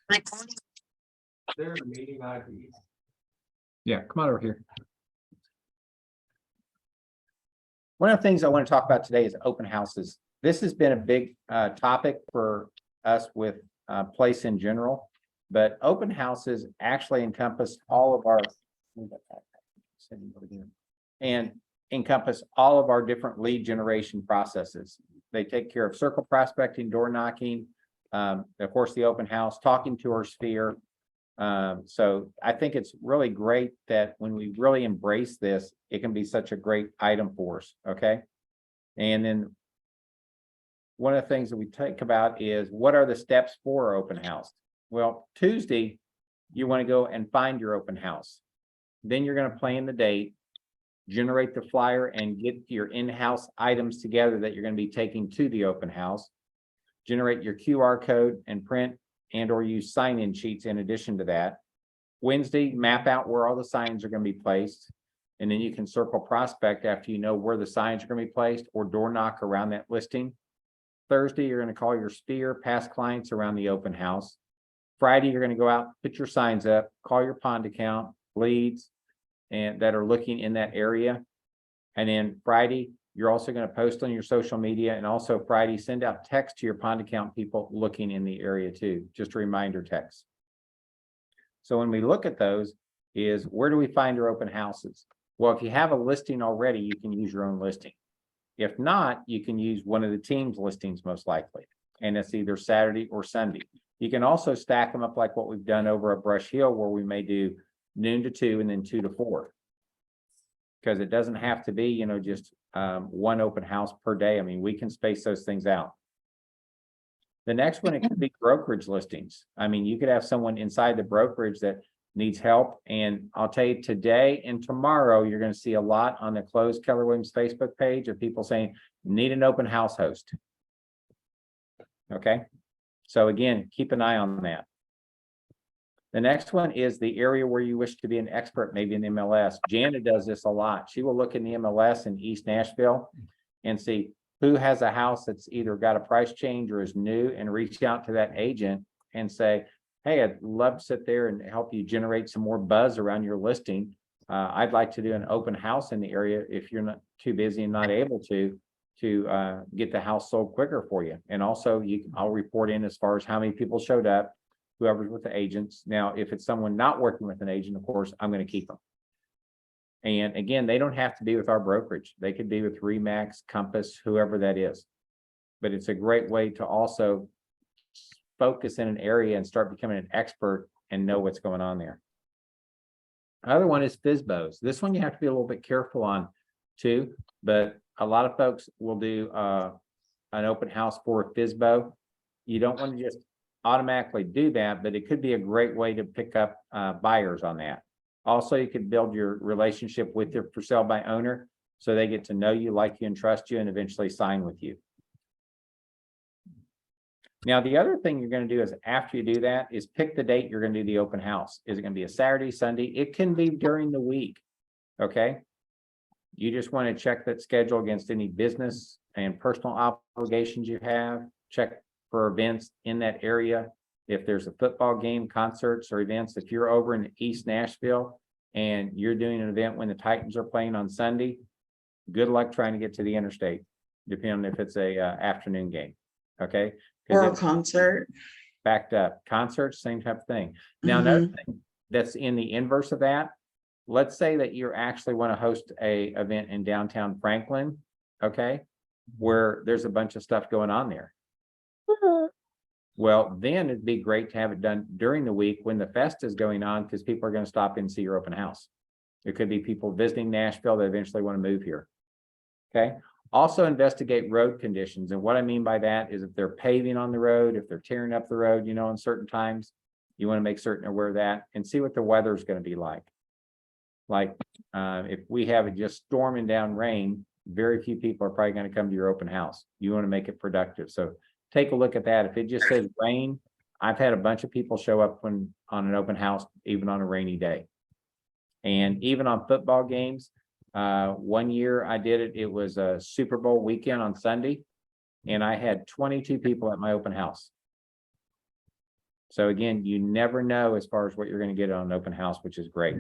There's a meeting ID. Yeah, come on over here. One of the things I want to talk about today is open houses. This has been a big topic for us with place in general, but open houses actually encompass all of our and encompass all of our different lead generation processes. They take care of circle prospecting, door knocking, of course, the open house, talking to our sphere. So I think it's really great that when we really embrace this, it can be such a great item for us. Okay. And then one of the things that we think about is what are the steps for open house? Well, Tuesday, you want to go and find your open house. Then you're going to plan the date, generate the flyer, and get your in-house items together that you're going to be taking to the open house. Generate your QR code and print and or use sign-in sheets in addition to that. Wednesday, map out where all the signs are going to be placed. And then you can circle prospect after you know where the signs are going to be placed or door knock around that listing. Thursday, you're going to call your sphere, past clients around the open house. Friday, you're going to go out, put your signs up, call your pond account, leads, and that are looking in that area. And then Friday, you're also going to post on your social media, and also Friday, send out text to your pond account people looking in the area too, just a reminder text. So when we look at those is where do we find our open houses? Well, if you have a listing already, you can use your own listing. If not, you can use one of the team's listings most likely, and it's either Saturday or Sunday. You can also stack them up like what we've done over at Brush Hill, where we may do noon to 2 and then 2 to 4. Because it doesn't have to be, just one open house per day. I mean, we can space those things out. The next one, it could be brokerage listings. I mean, you could have someone inside the brokerage that needs help. And I'll tell you, today and tomorrow, you're going to see a lot on the closed Keller Williams Facebook page of people saying, need an open house host. Okay. So again, keep an eye on that. The next one is the area where you wish to be an expert, maybe in MLS. Jana does this a lot. She will look in the MLS in East Nashville and see who has a house that's either got a price change or is new, and reach out to that agent and say, hey, I'd love to sit there and help you generate some more buzz around your listing. I'd like to do an open house in the area if you're not too busy and not able to get the house sold quicker for you. And also I'll report in as far as how many people showed up, whoever's with the agents. Now, if it's someone not working with an agent, of course, I'm going to keep them. And again, they don't have to be with our brokerage. They could be with Remax, Compass, whoever that is. But it's a great way to also focus in an area and start becoming an expert and know what's going on there. Another one is FSBOs. This one you have to be a little bit careful on too, but a lot of folks will do an open house for a FSBO. You don't want to just automatically do that, but it could be a great way to pick up buyers on that. Also, you could build your relationship with your for sale by owner so they get to know you, like you, and trust you, and eventually sign with you. Now, the other thing you're going to do is after you do that is pick the date you're going to do the open house. Is it going to be a Saturday, Sunday? It can be during the week. Okay. You just want to check that schedule against any business and personal obligations you have. Check for events in that area. If there's a football game, concerts, or events, if you're over in East Nashville and you're doing an event when the Titans are playing on Sunday, good luck trying to get to the interstate, depending on if it's a afternoon game. Okay. Or a concert. Backed up. Concerts, same type of thing. Now, another thing that's in the inverse of that, let's say that you actually want to host a event in downtown Franklin, okay, where there's a bunch of stuff going on there. Well, then it'd be great to have it done during the week when the fest is going on, because people are going to stop in and see your open house. It could be people visiting Nashville that eventually want to move here. Okay. Also investigate road conditions. And what I mean by that is if they're paving on the road, if they're tearing up the road, on certain times, you want to make certain aware of that and see what the weather is going to be like. Like if we have it just storming down rain, very few people are probably going to come to your open house. You want to make it productive. So take a look at that. If it just says rain, I've had a bunch of people show up on an open house, even on a rainy day. And even on football games, one year I did it. It was a Super Bowl weekend on Sunday, and I had 22 people at my open house. So again, you never know as far as what you're going to get on an open house, which is great.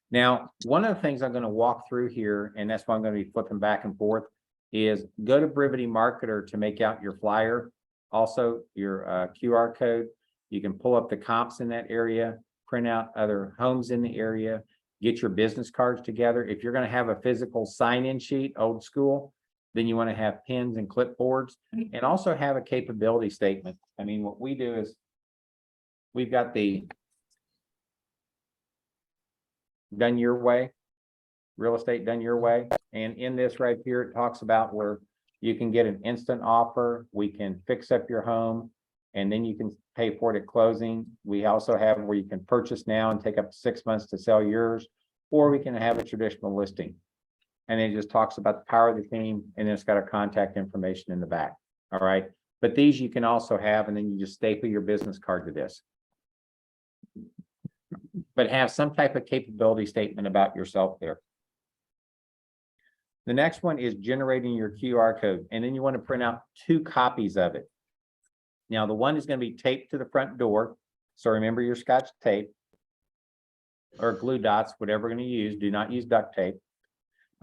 Now, one of the things I'm going to walk through here, and that's why I'm going to be flipping back and forth, is go to Brevity Marketer to make out your flyer. Also, your QR code. You can pull up the comps in that area, print out other homes in the area, get your business cards together. If you're going to have a physical sign-in sheet, old school, then you want to have pens and clipboards, and also have a capability statement. I mean, what we do is we've got the done your way, real estate done your way. And in this right here, it talks about where you can get an instant offer. We can fix up your home and then you can pay for it at closing. We also have where you can purchase now and take up to 6 months to sell yours, or we can have a traditional listing. And it just talks about the power of the team, and it's got our contact information in the back. All right. But these you can also have, and then you just staple your business card to this. But have some type of capability statement about yourself there. The next one is generating your QR code, and then you want to print out 2 copies of it. Now, the one is going to be taped to the front door. So remember your Scotch tape or glue dots, whatever we're going to use. Do not use duct tape.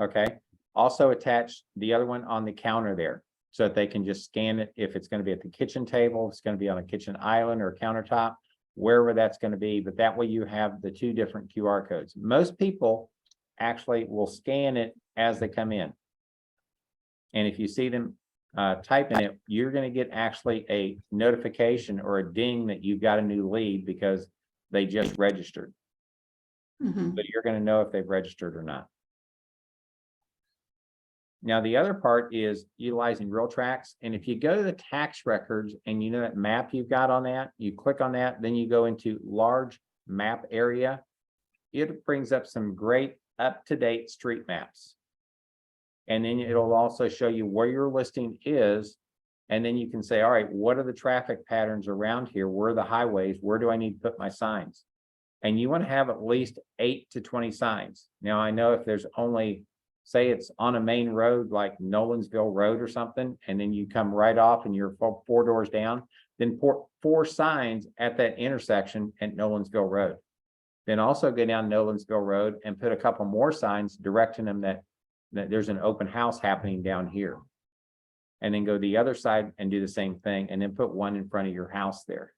Okay. Also attach the other one on the counter there so that they can just scan it. If it's going to be at the kitchen table, it's going to be on a kitchen island or a countertop, wherever that's going to be. But that way you have the 2 different QR codes. Most people actually will scan it as they come in. And if you see them typing it, you're going to get actually a notification or a ding that you've got a new lead because they just registered. But you're going to know if they've registered or not. Now, the other part is utilizing RealTrax. And if you go to the tax records and you know that map you've got on that, you click on that, then you go into large map area. It brings up some great up-to-date street maps. And then it'll also show you where your listing is. And then you can say, all right, what are the traffic patterns around here? Where are the highways? Where do I need to put my signs? And you want to have at least 8 to 20 signs. Now, I know if there's only, say it's on a main road like Nolensville Road or something, and then you come right off and you're 4 doors down, then put 4 signs at that intersection at Nolensville Road. Then also go down Nolensville Road and put a couple more signs directing them that there's an open house happening down here. And then go the other side and do the same thing, and then put 1 in front of your house there.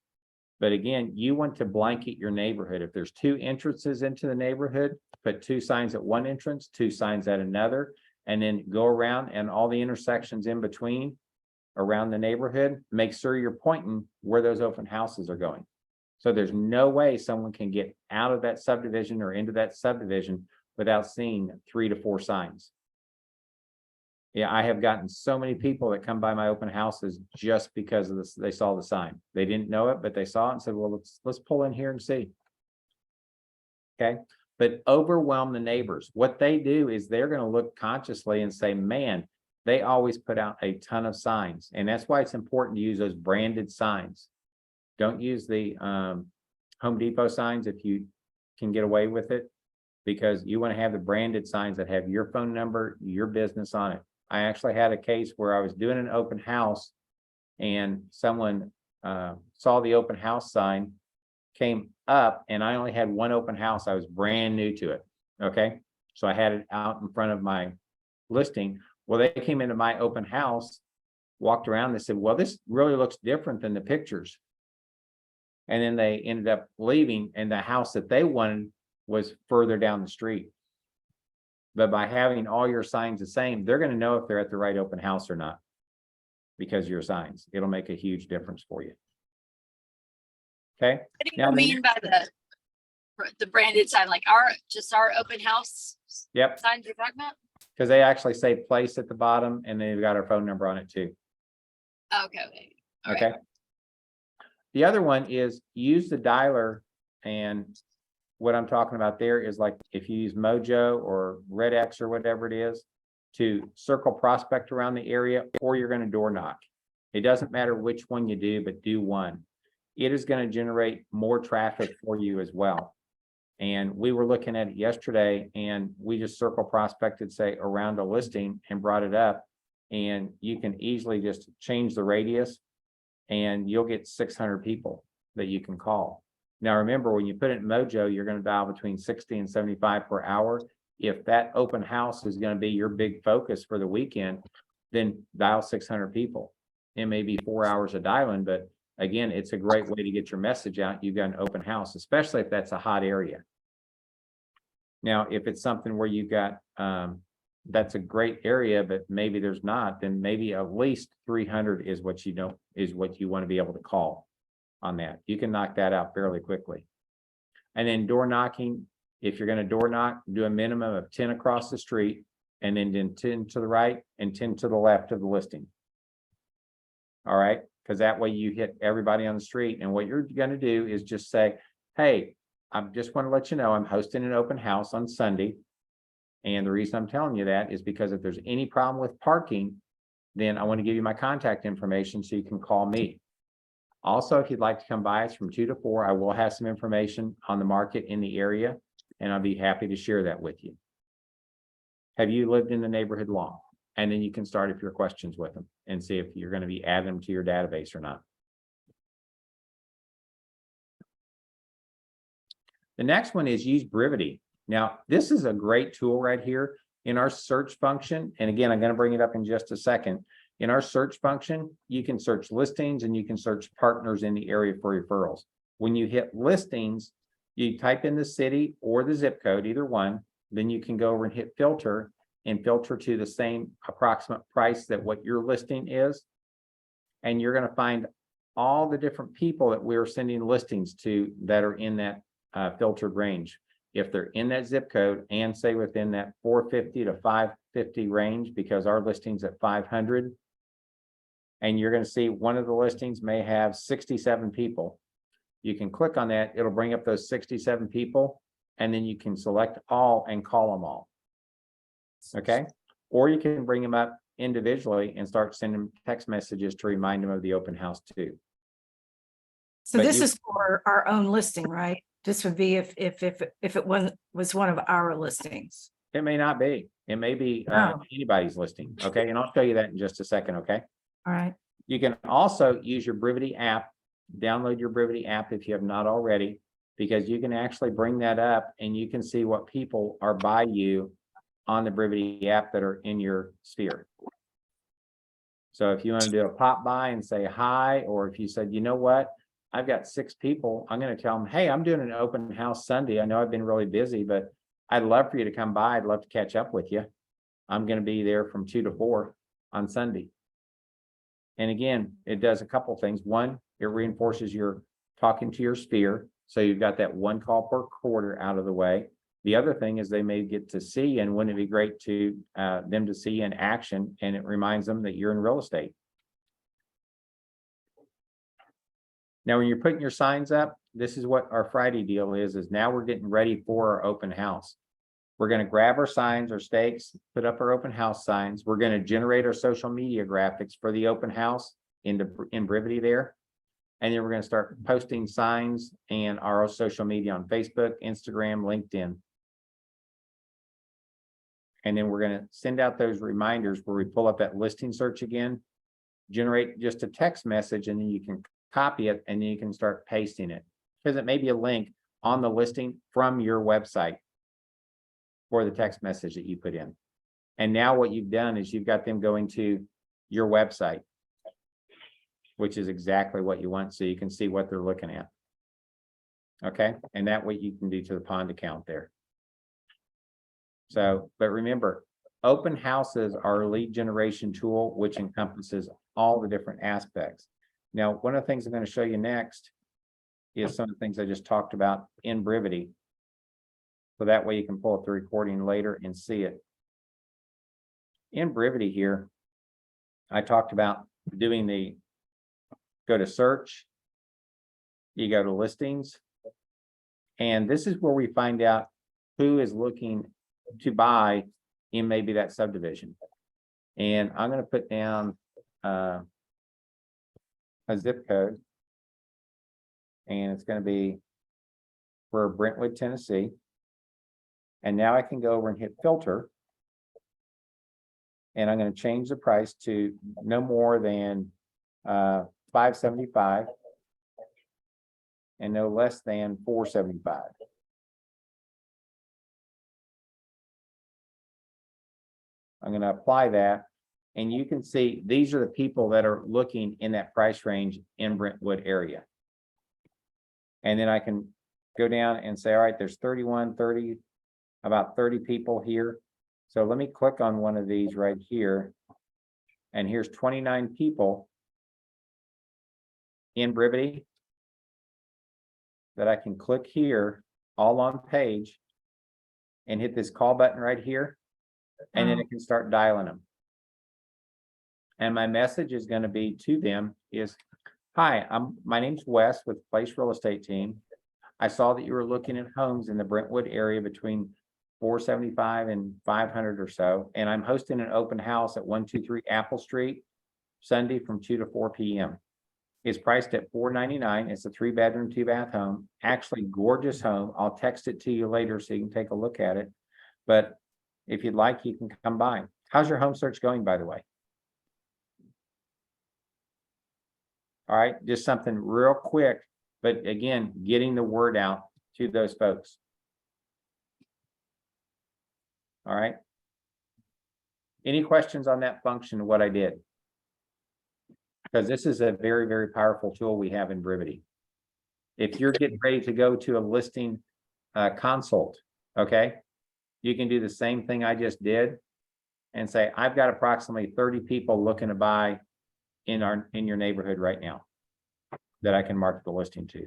But again, you want to blanket your neighborhood. If there's 2 entrances into the neighborhood, put 2 signs at one entrance, 2 signs at another, and then go around and all the intersections in between around the neighborhood, make sure you're pointing where those open houses are going. So there's no way someone can get out of that subdivision or into that subdivision without seeing 3 to 4 signs. Yeah, I have gotten so many people that come by my open houses just because of this. They saw the sign. They didn't know it, but they saw it and said, well, let's pull in here and see. Okay. But overwhelm the neighbors. What they do is they're going to look consciously and say, man, they always put out a ton of signs. And that's why it's important to use those branded signs. Don't use the Home Depot signs if you can get away with it, because you want to have the branded signs that have your phone number, your business on it. I actually had a case where I was doing an open house and someone saw the open house sign, came up, and I only had 1 open house. I was brand new to it. Okay. So I had it out in front of my listing. Well, they came into my open house, walked around, they said, well, this really looks different than the pictures. And then they ended up leaving, and the house that they wanted was further down the street. But by having all your signs the same, they're going to know if they're at the right open house or not, because your signs, it'll make a huge difference for you. Okay. What do you mean by the branded sign? Like our open house Yep. signs you're talking about? Because they actually say place at the bottom, and they've got our phone number on it too. Okay. Okay. The other one is use the dialer, and what I'm talking about there is like if you use Mojo or Red X or whatever it is to circle prospect around the area, or you're going to door knock. It doesn't matter which one you do, but do one. It is going to generate more traffic for you as well. And we were looking at it yesterday, and we just circle prospected, say, around a listing and brought it up. And you can easily just change the radius and you'll get 600 people that you can call. Now, remember, when you put it in Mojo, you're going to dial between 60 and 75 per hour. If that open house is going to be your big focus for the weekend, then dial 600 people. It may be 4 hours of dialing, but again, it's a great way to get your message out. You've got an open house, especially if that's a hot area. Now, if it's something where you've got, that's a great area, but maybe there's not, then maybe at least 300 is what you know, is what you want to be able to call on that. You can knock that out fairly quickly. And then door knocking, if you're going to door knock, do a minimum of 10 across the street, and then 10 to the right and 10 to the left of the listing. All right, because that way you hit everybody on the street. And what you're going to do is just say, hey, I just want to let you know I'm hosting an open house on Sunday. And the reason I'm telling you that is because if there's any problem with parking, then I want to give you my contact information so you can call me. Also, if you'd like to come by, it's from 2 to 4. I will have some information on the market in the area, and I'll be happy to share that with you. Have you lived in the neighborhood long? And then you can start if your questions with them and see if you're going to be adding them to your database or not. The next one is use Brevity. Now, this is a great tool right here in our search function. And again, I'm going to bring it up in just a second. In our search function, you can search listings and you can search partners in the area for referrals. When you hit listings, you type in the city or the zip code, either one, then you can go over and hit filter and filter to the same approximate price that what your listing is. And you're going to find all the different people that we're sending listings to that are in that filtered range. If they're in that zip code and say within that 450 to 550 range, because our listing's at 500, and you're going to see one of the listings may have 67 people. You can click on that. It'll bring up those 67 people, and then you can select all and call them all. Okay. Or you can bring them up individually and start sending text messages to remind them of the open house too. So But this you- is for our own listing, right? This would be if it was one of our listings. It may not be. It may be Oh. anybody's listing. Okay. And I'll show you that in just a second. Okay. All right. You can also use your Brevity app, download your Brevity app if you have not already, because you can actually bring that up and you can see what people are by you on the Brevity app that are in your sphere. So if you want to do a pop by and say hi, or if you said, you know what, I've got 6 people, I'm going to tell them, hey, I'm doing an open house Sunday. I know I've been really busy, but I'd love for you to come by. I'd love to catch up with you. I'm going to be there from 2 to 4 on Sunday. And again, it does a couple things. One, it reinforces your talking to your sphere. So you've got that 1 call per quarter out of the way. The other thing is they may get to see, and wouldn't it be great to them to see in action, and it reminds them that you're in real estate. Now, when you're putting your signs up, this is what our Friday deal is now we're getting ready for our open house. We're going to grab our signs, our stakes, put up our open house signs. We're going to generate our social media graphics for the open house in Brevity there. And then we're going to start posting signs and our social media on Facebook, Instagram, LinkedIn. And then we're going to send out those reminders where we pull up that listing search again, generate just a text message, and then you can copy it and then you can start pasting it, because it may be a link on the listing from your website for the text message that you put in. And now what you've done is you've got them going to your website, which is exactly what you want, so you can see what they're looking at. Okay, and that way you can do to the pond account there. So, but remember, open houses are a lead generation tool, which encompasses all the different aspects. Now, one of the things I'm going to show you next is some of the things I just talked about in Brevity. So that way you can pull up the recording later and see it. In Brevity here, I talked about doing the, go to search, you go to listings, and this is where we find out who is looking to buy in maybe that subdivision. And I'm going to put down a zip code, and it's going to be for Brentwood, Tennessee. And now I can go over and hit filter, and I'm going to change the price to no more than 575 and no less than 475. I'm going to apply that, and you can see these are the people that are looking in that price range in Brentwood area. And then I can go down and say, all right, there's 31, 30, about 30 people here. So let me click on one of these right here. And here's 29 people in Brevity that I can click here, all on page, and hit this call button right here. And then it can start dialing them. And my message is going to be to them is, hi, my name's Wes with Place Real Estate Team. I saw that you were looking at homes in the Brentwood area between 475 and 500 or so. And I'm hosting an open house at 123 Apple Street, Sunday from 2 to 4 p.m. It's priced at $499. It's a 3-bedroom, 2-bath home. Actually, gorgeous home. I'll text it to you later so you can take a look at it. But if you'd like, you can come by. How's your home search going, by the way? All right, just something real quick, but again, getting the word out to those folks. All right. Any questions on that function of what I did? Because this is a very, very powerful tool we have in Brevity. If you're getting ready to go to a listing consult, okay, you can do the same thing I just did and say, I've got approximately 30 people looking to buy in your neighborhood right now that I can market the listing to.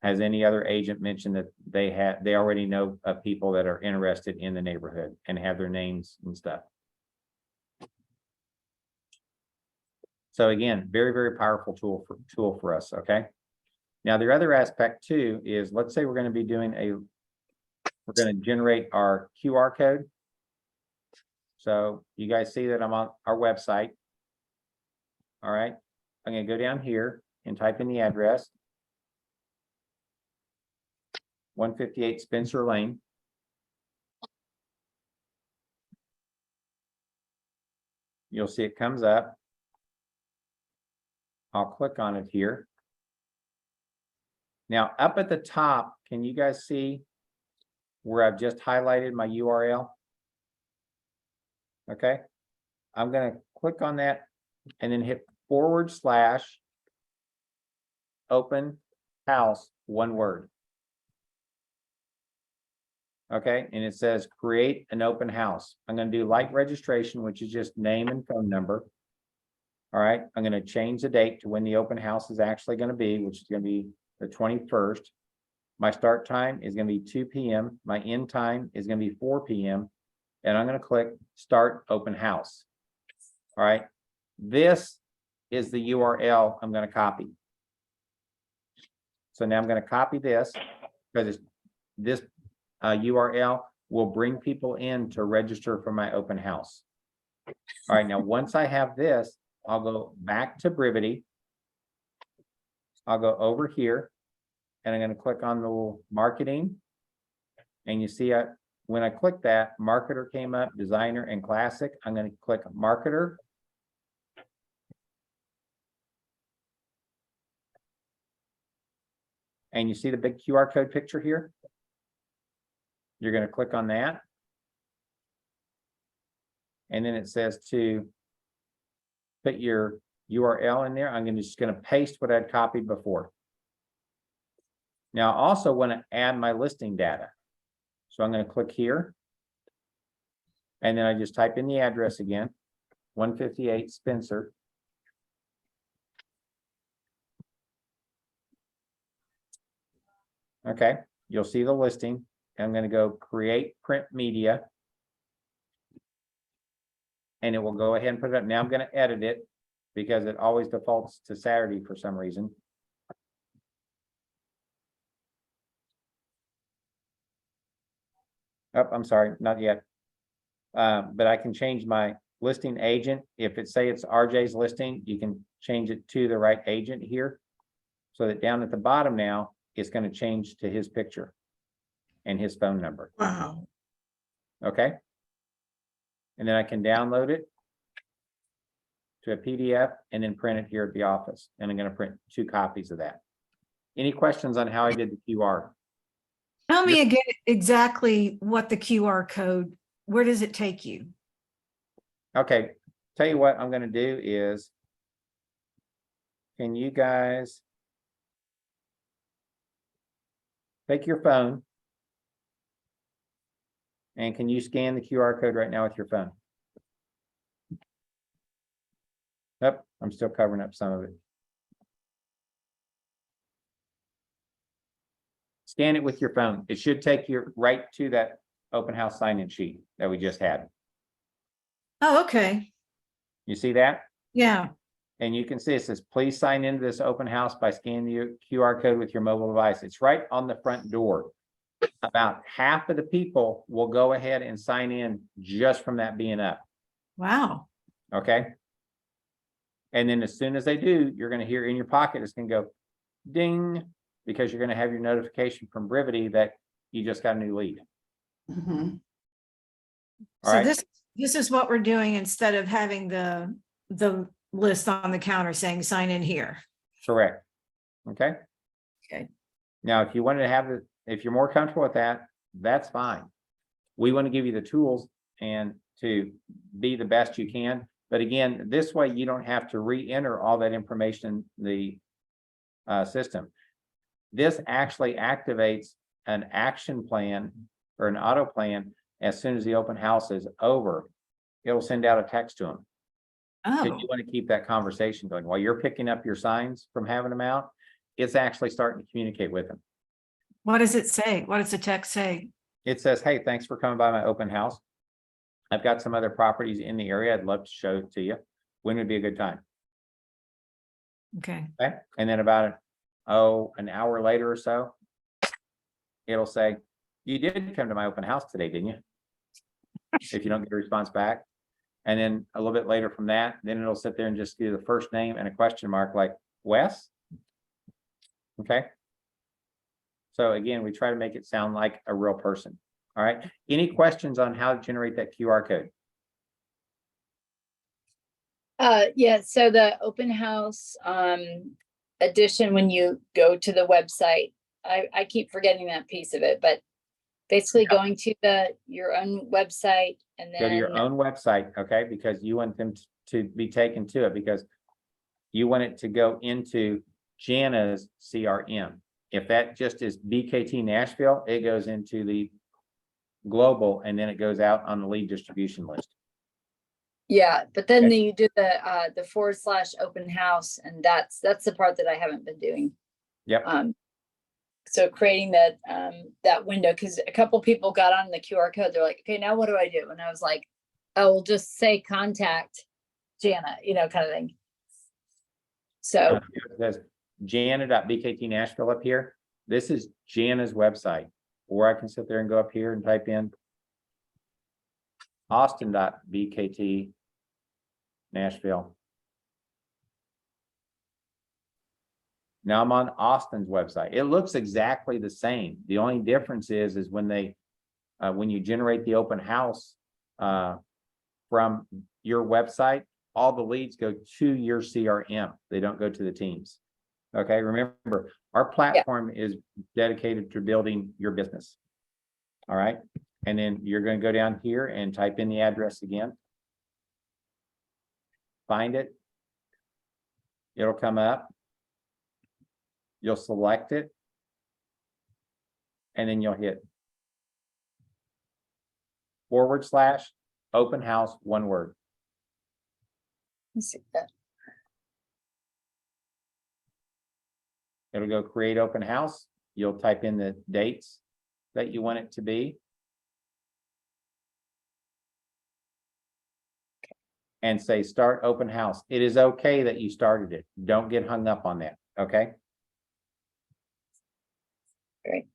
Has any other agent mentioned that they already know of people that are interested in the neighborhood and have their names and stuff? So again, very, very powerful tool for us. Okay. Now the other aspect too is, let's say we're going to be doing we're going to generate our QR code. So you guys see that I'm on our website. All right. I'm going to go down here and type in the address. 158 Spencer Lane. You'll see it comes up. I'll click on it here. Now up at the top, can you guys see where I've just highlighted my URL? Okay. I'm going to click on that and then hit / open house, one word. Okay, and it says create an open house. I'm going to do like registration, which is just name and phone number. All right, I'm going to change the date to when the open house is actually going to be, which is going to be the 21st. My start time is going to be 2 p.m. My end time is going to be 4 p.m. And I'm going to click start open house. All right, this is the URL I'm going to copy. So now I'm going to copy this because this URL will bring people in to register for my open house. All right, now once I have this, I'll go back to Brevity. I'll go over here and I'm going to click on the little marketing. And you see when I click that, marketer came up, designer and classic. I'm going to click marketer. And you see the big QR code picture here? You're going to click on that. And then it says to put your URL in there. I'm just going to paste what I'd copied before. Now, I also want to add my listing data. So I'm going to click here. And then I just type in the address again, 158 Spencer. Okay, you'll see the listing. I'm going to go create print media. And it will go ahead and put it up. Now I'm going to edit it because it always defaults to Saturday for some reason. Oh, I'm sorry, not yet. But I can change my listing agent. If it say it's RJ's listing, you can change it to the right agent here. So that down at the bottom now, it's going to change to his picture and his phone number. Wow. Okay. And then I can download it to a PDF and then print it here at the office. And I'm going to print 2 copies of that. Any questions on how I did the QR? Tell me again exactly what the QR code, where does it take you? Okay, tell you what I'm going to do is, can you guys take your phone and can you scan the QR code right now with your phone? Yep, I'm still covering up some of it. Scan it with your phone. It should take you right to that open house sign-in sheet that we just had. Oh, okay. You see that? Yeah. And you can see it says, please sign into this open house by scanning the QR code with your mobile device. It's right on the front door. About half of the people will go ahead and sign in just from that being up. Wow. Okay. And then as soon as they do, you're going to hear in your pocket, it's going to go ding, because you're going to have your notification from Brevity that you just got a new lead. Mhm. All So right. this is what we're doing instead of having the list on the counter saying sign in here. Correct. Okay. Okay. Now, if you wanted to have it, if you're more comfortable with that, that's fine. We want to give you the tools and to be the best you can. But again, this way you don't have to re-enter all that information in the system. This actually activates an action plan or an auto plan as soon as the open house is over. It'll send out a text to them. If Oh, you want to keep that conversation going while you're picking up your signs from having them out, it's actually starting to communicate with them. what does it say? What does the text say? It says, hey, thanks for coming by my open house. I've got some other properties in the area. I'd love to show it to you. When would be a good time? Okay. Okay. And then about an hour later or so, it'll say, you did come to my open house today, didn't you? If you don't get a response back. And then a little bit later from that, then it'll sit there and just do the first name and a question mark like Wes. Okay. So again, we try to make it sound like a real person. All right. Any questions on how to generate that QR code? Yeah, so the open house addition, when you go to the website, I keep forgetting that piece of it, but basically going to your own website and Go to your then own website, okay? Because you want them to be taken to it because you want it to go into Jana's CRM. If that just is BKT Nashville, it goes into the global and then it goes out on the lead distribution list. yeah, but then Okay. you do the / open house, and that's the part that I haven't been doing. Yep. So creating that window, because a couple people got on the QR code, they're like, okay, now what do I do? And I was like, oh, we'll just say contact Jana, kind of thing. So It says Jana.bkt Nashville up here. This is Jana's website. Or I can sit there and go up here and type in Austin.bkt Nashville. Now I'm on Austin's website. It looks exactly the same. The only difference is when they, when you generate the open house from your website, all the leads go to your CRM. They don't go to the teams. Okay, remember, our platform is dedicated to building your business. All right, and then you're going to go down here and type in the address again. Find it. It'll come up. You'll select it. And then you'll hit / open house, one word. let's see that. It'll go create open house. You'll type in the dates that you want it to be. And say start open house. It is okay that you started it. Don't get hung up on that. Okay. Great.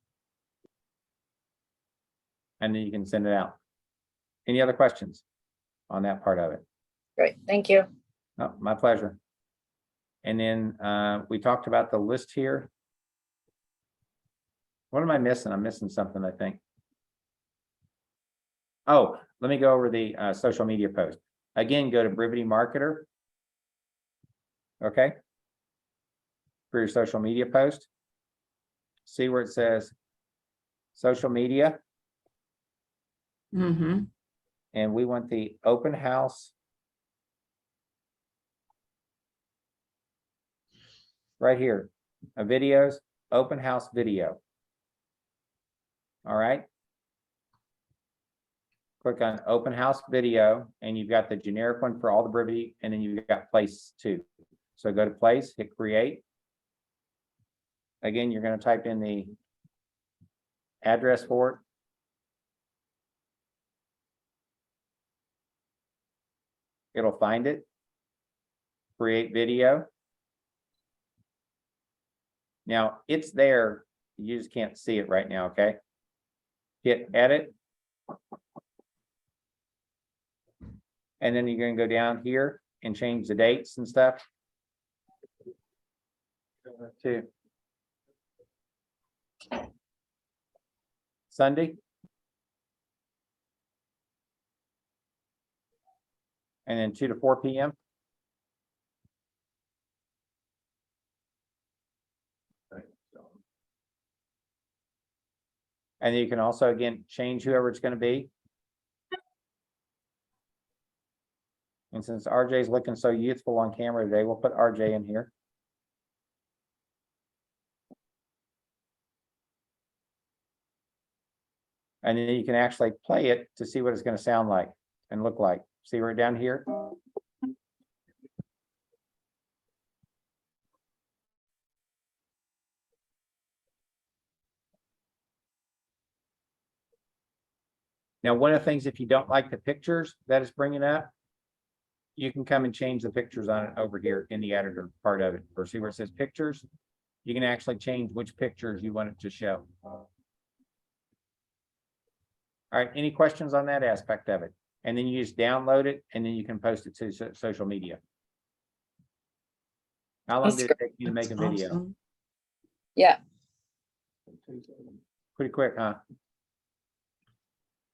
And then you can send it out. Any other questions on that part of it? Great, thank you. Oh, my pleasure. And then we talked about the list here. What am I missing? I'm missing something, I think. Oh, let me go over the social media post. Again, go to Brevity Marketer Okay? For your social media post. See where it says social media, Mm-hmm. and we want the open house right here, videos, open house video. All right. Click on open house video, and you've got the generic one for all the brevity, and then you've got place too. So go to place, hit create. Again, you're going to type in the address for it. It'll find it. Create video. Now it's there. You just can't see it right now. Okay. Hit edit. And then you're going to go down here and change the dates and stuff. To Sunday. And then 2 to 4 p.m. And you can also, again, change whoever it's going to be. And since RJ is looking so youthful on camera today, we'll put RJ in here. And then you can actually play it to see what it's going to sound like and look like. See right down here? Now, one of the things, if you don't like the pictures that it's bringing up, you can come and change the pictures on it over here in the editor part of it. Or see where it says pictures, you can actually change which pictures you want it to show. All right, any questions on that aspect of it? And then you just download it, and then you can post it to social media. How long That's did it take you to make a video? Awesome. Yeah. Pretty quick, huh?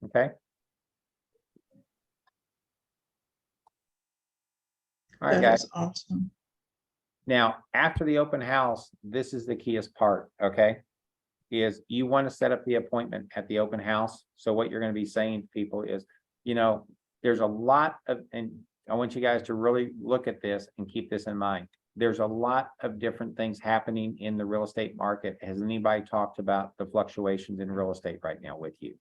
Okay. All right, That guys. is awesome. Now, after the open house, this is the keyest part, okay? Is you want to set up the appointment at the open house. So what you're going to be saying to people is, you know, there's a lot of, and I want you guys to really look at this and keep this in mind. There's a lot of different things happening in the real estate market. Has anybody talked about the fluctuations in real estate right now with you?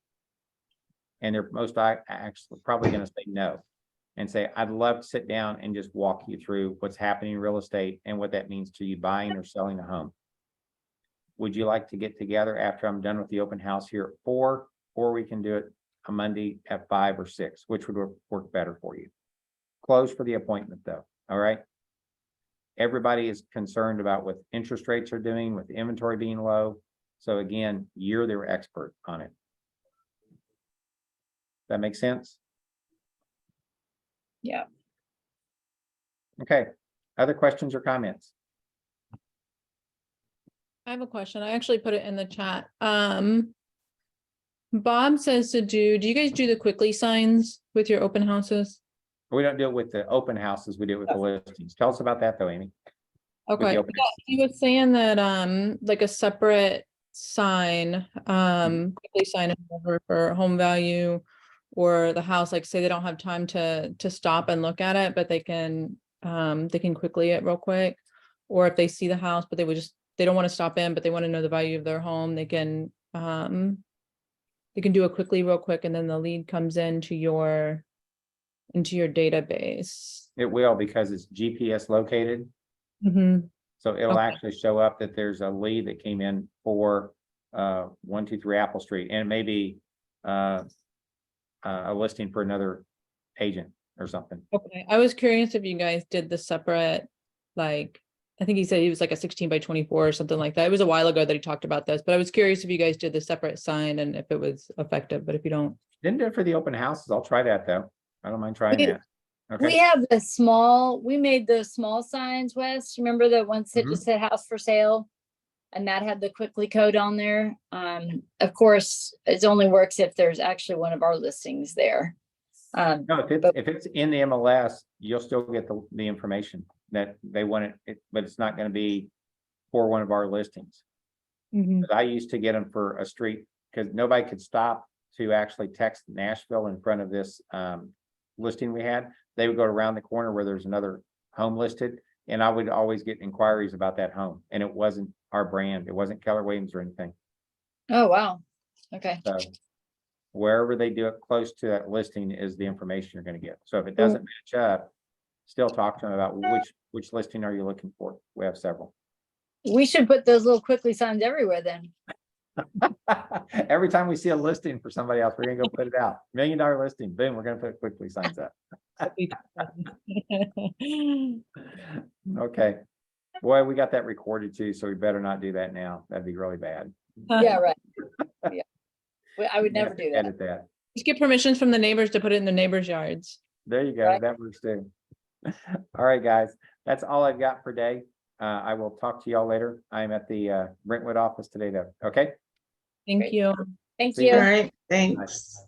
And they're most actually probably going to say no and say, I'd love to sit down and just walk you through what's happening in real estate and what that means to you buying or selling a home. Would you like to get together after I'm done with the open house here at 4, or we can do it a Monday at 5 or 6, which would work better for you? Close for the appointment though. All right. Everybody is concerned about what interest rates are doing with inventory being low. So again, you're their expert on it. That makes sense? Yeah. Okay. Other questions or comments? I have a question. I actually put it in the chat. Bob says do you guys do the quickly signs with your open houses? We don't deal with the open houses. We deal with the listings. Tell us about that though, Amy. Okay. open Yeah, he was saying that like a separate sign, quickly sign over for home value or the house, like say they don't have time to stop and look at it, but they can quickly it real quick. Or if they see the house, but they don't want to stop in, but they want to know the value of their home, they can do a quickly real quick, and then the lead comes into your database. It will, because it's GPS located. Mm-hmm. So it'll Okay. actually show up that there's a lead that came in for 123 Apple Street, and it may be a listing for another agent or something. Okay, I was curious if you guys did the separate, like, I think he said it was like a 16 by 24 or something like that. It was a while ago that he talked about this, but I was curious if you guys did the separate sign and if it was effective, but if you don't. Didn't do it for the open houses. I'll try that though. I don't mind trying We- that. We Okay, have we made those small signs, Wes. Remember the ones that just said house for sale? And that had the quickly code on there. Of course, it only works if there's actually one of our listings there. no, if it's in the MLS, you'll still get the information. that they want it, but it's not gonna be for one of our listings. Mhm. 'Cause I used to get them for a street, because nobody could stop to actually text Nashville in front of this listing we had. They would go around the corner where there's another home listed, and I would always get inquiries about that home, and it wasn't our brand, it wasn't Keller Williams or anything. Oh, wow. Okay. So wherever they do it close to that listing is the information you're gonna get. So if it doesn't match up, still talk to them about which listing are you looking for? We have several. We should put those little quickly signs everywhere then. Every time we see a listing for somebody else, we're gonna go put it out. $1 million listing, boom, we're gonna put quickly signs up. Okay. Boy, we got that recorded too, so we better not do that now. That'd be really bad. Yeah, right. Yeah. I would never do that. Edit that. Just get permissions from the neighbors to put it in the neighbors' yards. There you go. Right. That works too. All right, guys. That's all I've got for today. I will talk to y'all later. I'm at the Brentwood office today though. Okay? Thank Great. you. Thank See you. you. All right, thanks.